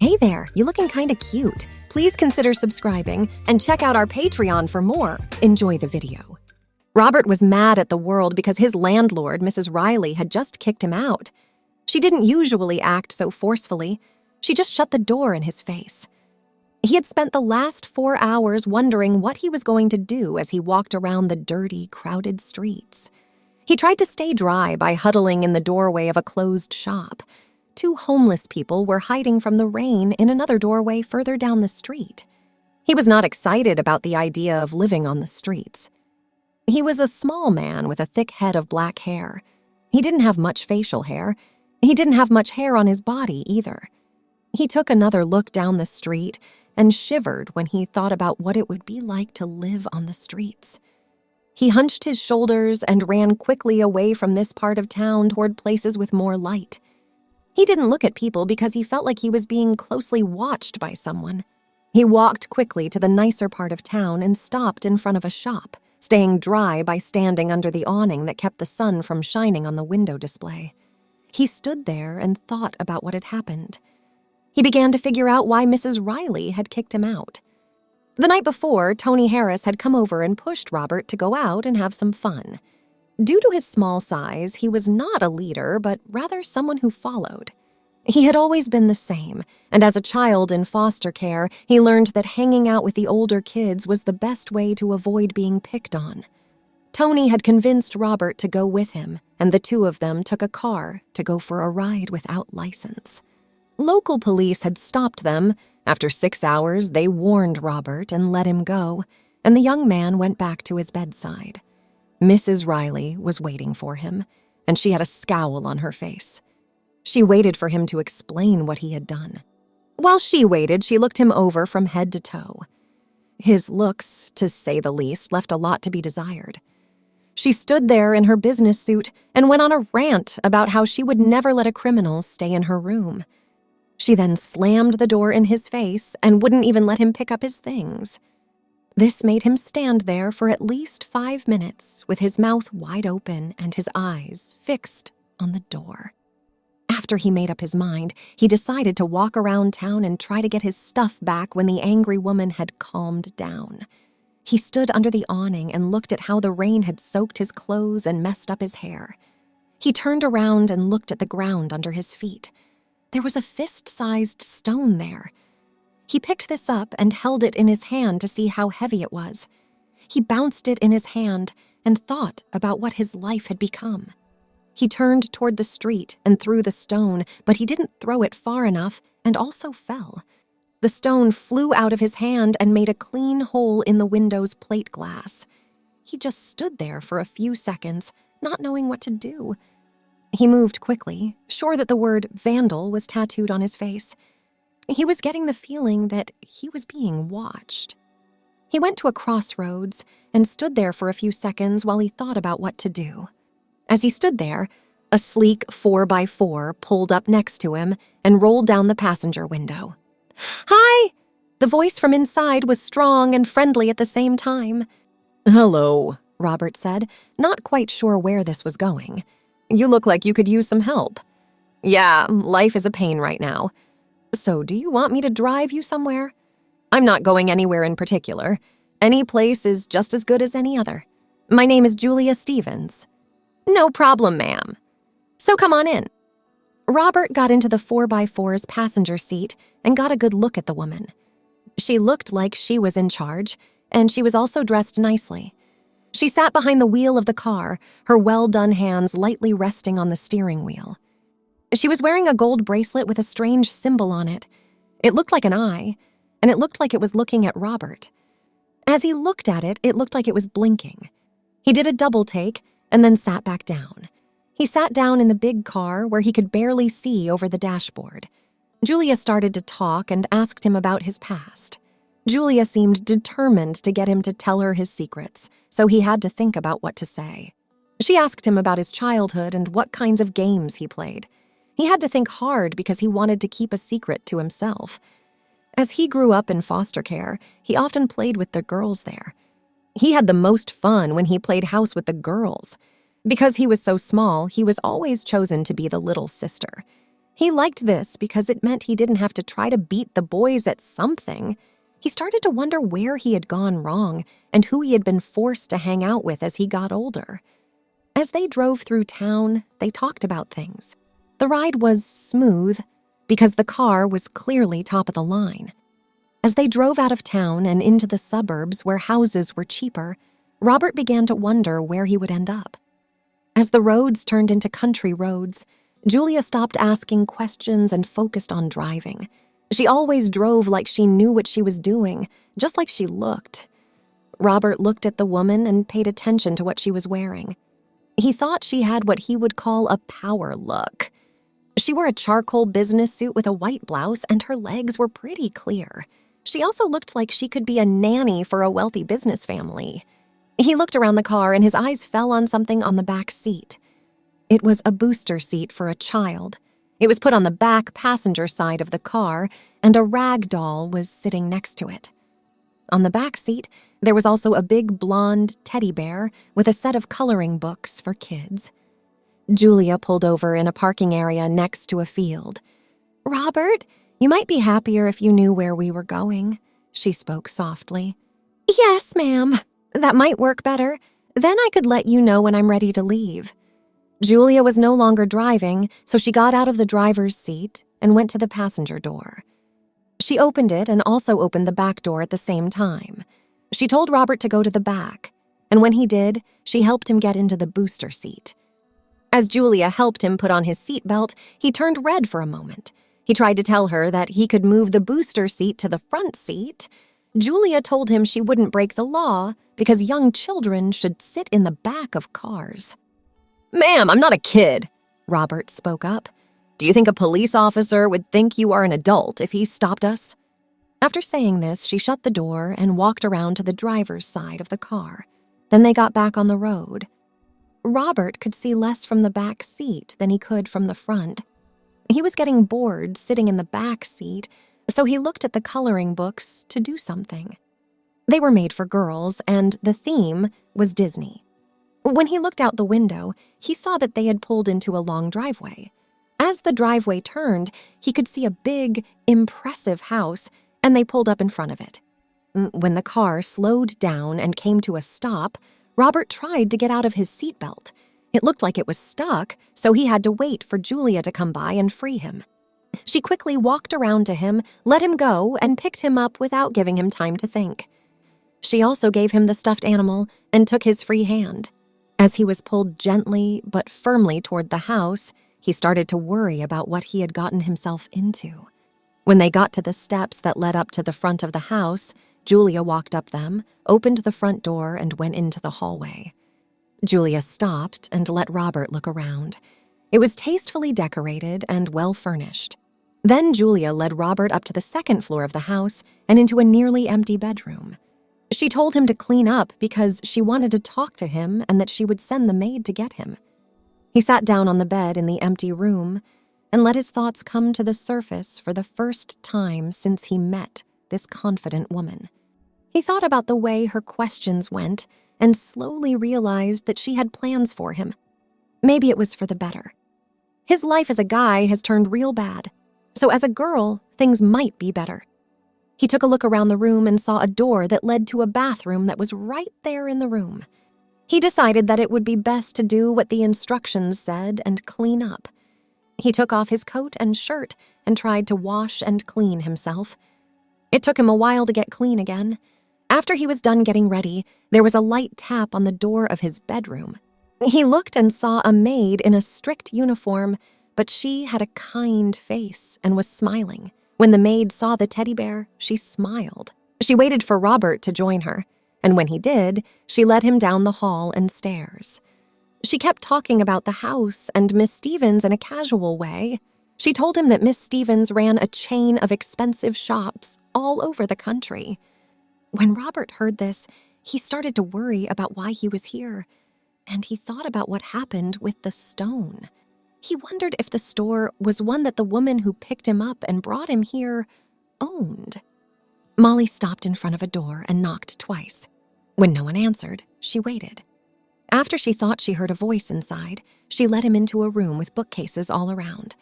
Hey there, you looking kinda cute. Please consider subscribing and check out our Patreon for more. Enjoy the video. Robert was mad at the world because his landlord, Mrs. Riley, had just kicked him out. She didn't usually act so forcefully. She just shut the door in his face. He had spent the last 4 hours wondering what he was going to do as he walked around the dirty, crowded streets. He tried to stay dry by huddling in the doorway of a closed shop. 2 homeless people were hiding from the rain in another doorway further down the street. He was not excited about the idea of living on the streets. He was a small man with a thick head of black hair. He didn't have much facial hair. He didn't have much hair on his body either. He took another look down the street and shivered when he thought about what it would be like to live on the streets. He hunched his shoulders and ran quickly away from this part of town toward places with more light. He didn't look at people because he felt like he was being closely watched by someone. He walked quickly to the nicer part of town and stopped in front of a shop, staying dry by standing under the awning that kept the sun from shining on the window display. He stood there and thought about what had happened. He began to figure out why Mrs. Riley had kicked him out. The night before, Tony Harris had come over and pushed Robert to go out and have some fun. Due to his small size, he was not a leader, but rather someone who followed. He had always been the same, and as a child in foster care, he learned that hanging out with the older kids was the best way to avoid being picked on. Tony had convinced Robert to go with him, and the 2 of them took a car to go for a ride without license. Local police had stopped them. After 6 hours, they warned Robert and let him go, and the young man went back to his bedside. Mrs. Riley was waiting for him, and she had a scowl on her face. She waited for him to explain what he had done. While she waited, she looked him over from head to toe. His looks, to say the least, left a lot to be desired. She stood there in her business suit and went on a rant about how she would never let a criminal stay in her room. She then slammed the door in his face and wouldn't even let him pick up his things. This made him stand there for at least 5 minutes with his mouth wide open and his eyes fixed on the door. After he made up his mind, he decided to walk around town and try to get his stuff back when the angry woman had calmed down. He stood under the awning and looked at how the rain had soaked his clothes and messed up his hair. He turned around and looked at the ground under his feet. There was a fist-sized stone there. He picked this up and held it in his hand to see how heavy it was. He bounced it in his hand and thought about what his life had become. He turned toward the street and threw the stone, but he didn't throw it far enough and also fell. The stone flew out of his hand and made a clean hole in the window's plate glass. He just stood there for a few seconds, not knowing what to do. He moved quickly, sure that the word vandal was tattooed on his face. He was getting the feeling that he was being watched. He went to a crossroads and stood there for a few seconds while he thought about what to do. As he stood there, a sleek 4x4 pulled up next to him and rolled down the passenger window. "Hi!" The voice from inside was strong and friendly at the same time. "Hello," Robert said, not quite sure where this was going. "You look like you could use some help." "Yeah, life is a pain right now. So do you want me to drive you somewhere?" "I'm not going anywhere in particular. Any place is just as good as any other. My name is Julia Stevens." "No problem, ma'am. So come on in." Robert got into the 4x4's passenger seat and got a good look at the woman. She looked like she was in charge, and she was also dressed nicely. She sat behind the wheel of the car, her well-done hands lightly resting on the steering wheel. She was wearing a gold bracelet with a strange symbol on it. It looked like an eye, and it looked like it was looking at Robert. As he looked at it, it looked like it was blinking. He did a double take and then sat back down. He sat down in the big car where he could barely see over the dashboard. Julia started to talk and asked him about his past. Julia seemed determined to get him to tell her his secrets, so he had to think about what to say. She asked him about his childhood and what kinds of games he played. He had to think hard because he wanted to keep a secret to himself. As he grew up in foster care, he often played with the girls there. He had the most fun when he played house with the girls. Because he was so small, he was always chosen to be the little sister. He liked this because it meant he didn't have to try to beat the boys at something. He started to wonder where he had gone wrong and who he had been forced to hang out with as he got older. As they drove through town, they talked about things. The ride was smooth because the car was clearly top of the line. As they drove out of town and into the suburbs where houses were cheaper, Robert began to wonder where he would end up. As the roads turned into country roads, Julia stopped asking questions and focused on driving. She always drove like she knew what she was doing, just like she looked. Robert looked at the woman and paid attention to what she was wearing. He thought she had what he would call a power look. She wore a charcoal business suit with a white blouse, and her legs were pretty clear. She also looked like she could be a nanny for a wealthy business family. He looked around the car and his eyes fell on something on the back seat. It was a booster seat for a child. It was put on the back passenger side of the car, and a rag doll was sitting next to it. On the back seat, there was also a big blonde teddy bear with a set of coloring books for kids. Julia pulled over in a parking area next to a field. "Robert, you might be happier if you knew where we were going," she spoke softly. "Yes, ma'am. That might work better. Then I could let you know when I'm ready to leave." Julia was no longer driving, so she got out of the driver's seat and went to the passenger door. She opened it and also opened the back door at the same time. She told Robert to go to the back, and when he did, she helped him get into the booster seat. As Julia helped him put on his seatbelt, he turned red for a moment. He tried to tell her that he could move the booster seat to the front seat. Julia told him she wouldn't break the law because young children should sit in the back of cars. "Ma'am, I'm not a kid," Robert spoke up. "Do you think a police officer would think you are an adult if he stopped us?" After saying this, she shut the door and walked around to the driver's side of the car. Then they got back on the road. Robert could see less from the back seat than he could from the front. He was getting bored sitting in the back seat, so he looked at the coloring books to do something. They were made for girls, and the theme was Disney. When he looked out the window, he saw that they had pulled into a long driveway. As the driveway turned, he could see a big, impressive house, and they pulled up in front of it. When the car slowed down and came to a stop, Robert tried to get out of his seatbelt. It looked like it was stuck, so he had to wait for Julia to come by and free him. She quickly walked around to him, let him go, and picked him up without giving him time to think. She also gave him the stuffed animal and took his free hand. As he was pulled gently but firmly toward the house, he started to worry about what he had gotten himself into. When they got to the steps that led up to the front of the house, Julia walked up them, opened the front door, and went into the hallway. Julia stopped and let Robert look around. It was tastefully decorated and well-furnished. Then Julia led Robert up to the second floor of the house and into a nearly empty bedroom. She told him to clean up because she wanted to talk to him and that she would send the maid to get him. He sat down on the bed in the empty room and let his thoughts come to the surface for the first time since he met this confident woman. He thought about the way her questions went and slowly realized that she had plans for him. Maybe it was for the better. His life as a guy has turned real bad, so as a girl, things might be better. He took a look around the room and saw a door that led to a bathroom that was right there in the room. He decided that it would be best to do what the instructions said and clean up. He took off his coat and shirt and tried to wash and clean himself. It took him a while to get clean again. After he was done getting ready, there was a light tap on the door of his bedroom. He looked and saw a maid in a strict uniform, but she had a kind face and was smiling. When the maid saw the teddy bear, she smiled. She waited for Robert to join her, and when he did, she led him down the hall and stairs. She kept talking about the house and Miss Stevens in a casual way. She told him that Miss Stevens ran a chain of expensive shops all over the country. When Robert heard this, he started to worry about why he was here, and he thought about what happened with the stone. He wondered if the store was one that the woman who picked him up and brought him here owned. Molly stopped in front of a door and knocked twice. When no one answered, she waited. After she thought she heard a voice inside, she led him into a room with bookcases all around.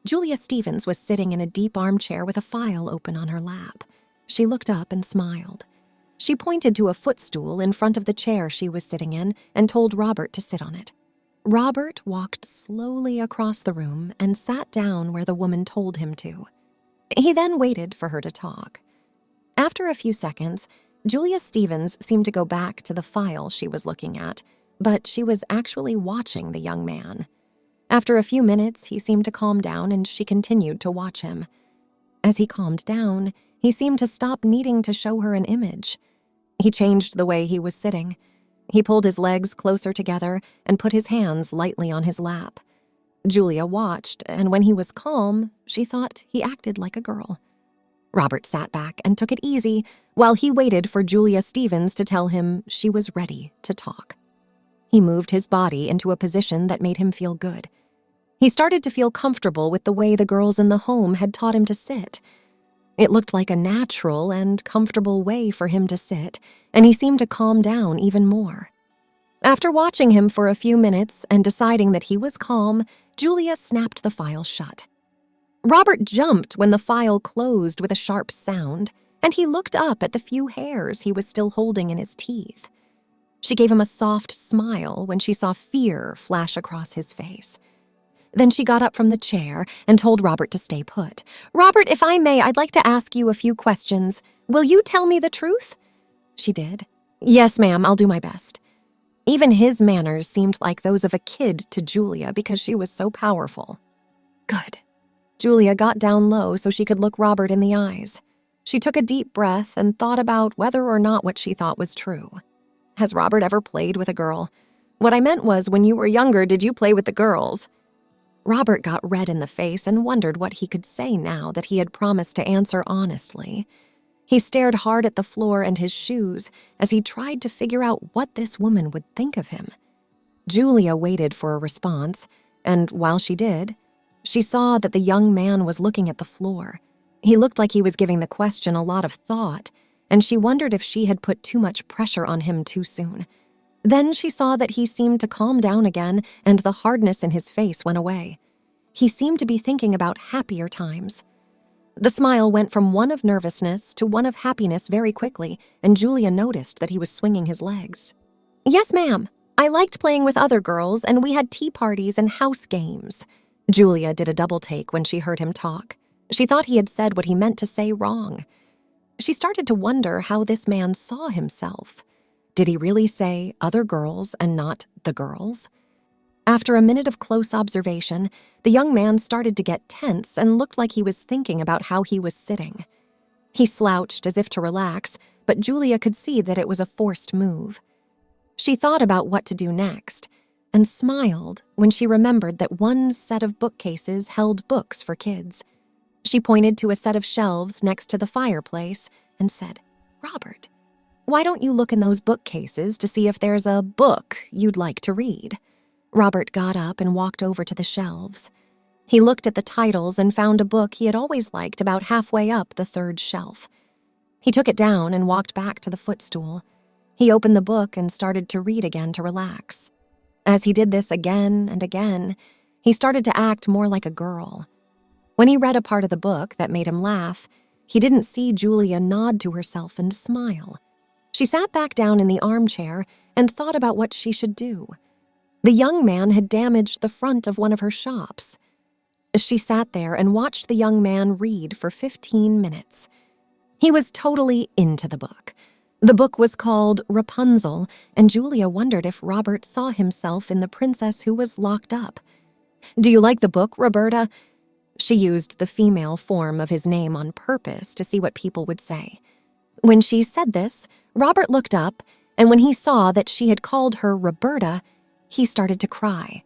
Julia Stevens was sitting in a deep armchair with a file open on her lap. She looked up and smiled. She pointed to a footstool in front of the chair she was sitting in and told Robert to sit on it. Robert walked slowly across the room and sat down where the woman told him to. He then waited for her to talk. After a few seconds, Julia Stevens seemed to go back to the file she was looking at, but she was actually watching the young man. After a few minutes, he seemed to calm down and she continued to watch him. As he calmed down, he seemed to stop needing to show her an image. He changed the way he was sitting. He pulled his legs closer together and put his hands lightly on his lap. Julia watched, and when he was calm, she thought he acted like a girl. Robert sat back and took it easy while he waited for Julia Stevens to tell him she was ready to talk. He moved his body into a position that made him feel good. He started to feel comfortable with the way the girls in the home had taught him to sit. It looked like a natural and comfortable way for him to sit, and he seemed to calm down even more. After watching him for a few minutes and deciding that he was calm, Julia snapped the file shut. Robert jumped when the file closed with a sharp sound, and he looked up at the few hairs he was still holding in his teeth. She gave him a soft smile when she saw fear flash across his face. Then she got up from the chair and told Robert to stay put. "Robert, if I may, I'd like to ask you a few questions. Will you tell me the truth?" She did. "Yes, ma'am, I'll do my best." Even his manners seemed like those of a kid to Julia because she was so powerful. Good. Julia got down low so she could look Robert in the eyes. She took a deep breath and thought about whether or not what she thought was true. Has Robert ever played with a girl? What I meant was, when you were younger, did you play with the girls? Robert got red in the face and wondered what he could say now that he had promised to answer honestly. He stared hard at the floor and his shoes as he tried to figure out what this woman would think of him. Julia waited for a response, and while she did, she saw that the young man was looking at the floor. He looked like he was giving the question a lot of thought, and she wondered if she had put too much pressure on him too soon. Then she saw that he seemed to calm down again, and the hardness in his face went away. He seemed to be thinking about happier times. The smile went from one of nervousness to one of happiness very quickly, and Julia noticed that he was swinging his legs. "Yes, ma'am. I liked playing with other girls, and we had tea parties and house games." Julia did a double take when she heard him talk. She thought he had said what he meant to say wrong. She started to wonder how this man saw himself. Did he really say other girls and not the girls? After a minute of close observation, the young man started to get tense and looked like he was thinking about how he was sitting. He slouched as if to relax, but Julia could see that it was a forced move. She thought about what to do next and smiled when she remembered that one set of bookcases held books for kids. She pointed to a set of shelves next to the fireplace and said, "Robert, why don't you look in those bookcases to see if there's a book you'd like to read?" Robert got up and walked over to the shelves. He looked at the titles and found a book he had always liked about halfway up the third shelf. He took it down and walked back to the footstool. He opened the book and started to read again to relax. As he did this again and again, he started to act more like a girl. When he read a part of the book that made him laugh, he didn't see Julia nod to herself and smile. She sat back down in the armchair and thought about what she should do. The young man had damaged the front of one of her shops. She sat there and watched the young man read for 15 minutes. He was totally into the book. The book was called Rapunzel, and Julia wondered if Robert saw himself in the princess who was locked up. "Do you like the book, Roberta?" She used the female form of his name on purpose to see what people would say. When she said this, Robert looked up, and when he saw that she had called her Roberta, he started to cry.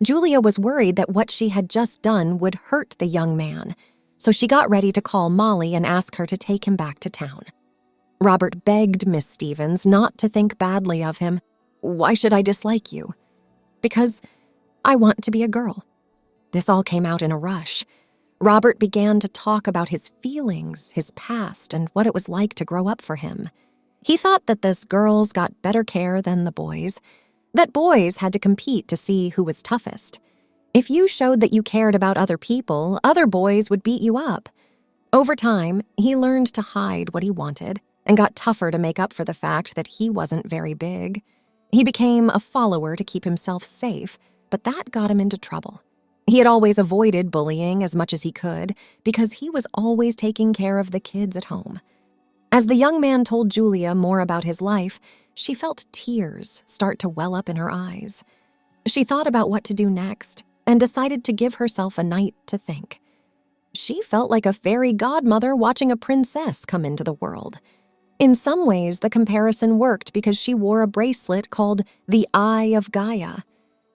Julia was worried that what she had just done would hurt the young man, so she got ready to call Molly and ask her to take him back to town. Robert begged Miss Stevens not to think badly of him. "Why should I dislike you?" "Because I want to be a girl." This all came out in a rush. Robert began to talk about his feelings, his past, and what it was like to grow up for him. He thought that the girls got better care than the boys, that boys had to compete to see who was toughest. If you showed that you cared about other people, other boys would beat you up. Over time, he learned to hide what he wanted and got tougher to make up for the fact that he wasn't very big. He became a follower to keep himself safe, but that got him into trouble. He had always avoided bullying as much as he could because he was always taking care of the kids at home. As the young man told Julia more about his life, she felt tears start to well up in her eyes. She thought about what to do next and decided to give herself a night to think. She felt like a fairy godmother watching a princess come into the world. In some ways, the comparison worked because she wore a bracelet called the Eye of Gaia.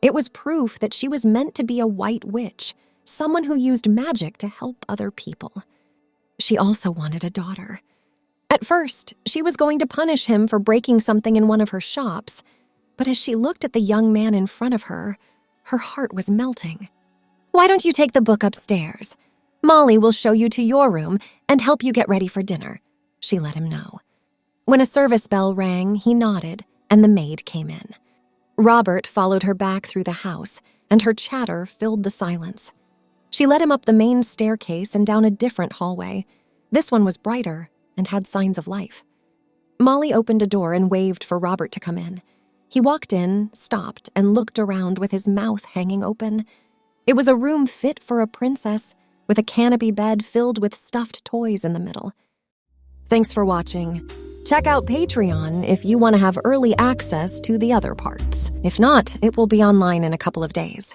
It was proof that she was meant to be a white witch, someone who used magic to help other people. She also wanted a daughter. At first, she was going to punish him for breaking something in one of her shops, but as she looked at the young man in front of her, her heart was melting. "Why don't you take the book upstairs? Molly will show you to your room and help you get ready for dinner," she let him know. When a service bell rang, he nodded, and the maid came in. Robert followed her back through the house, and her chatter filled the silence. She led him up the main staircase and down a different hallway. This one was brighter and had signs of life. Molly opened a door and waved for Robert to come in. He walked in, stopped, and looked around with his mouth hanging open. It was a room fit for a princess, with a canopy bed filled with stuffed toys in the middle. Thanks for watching. Check out Patreon if you want to have early access to the other parts. If not, it will be online in a couple of days.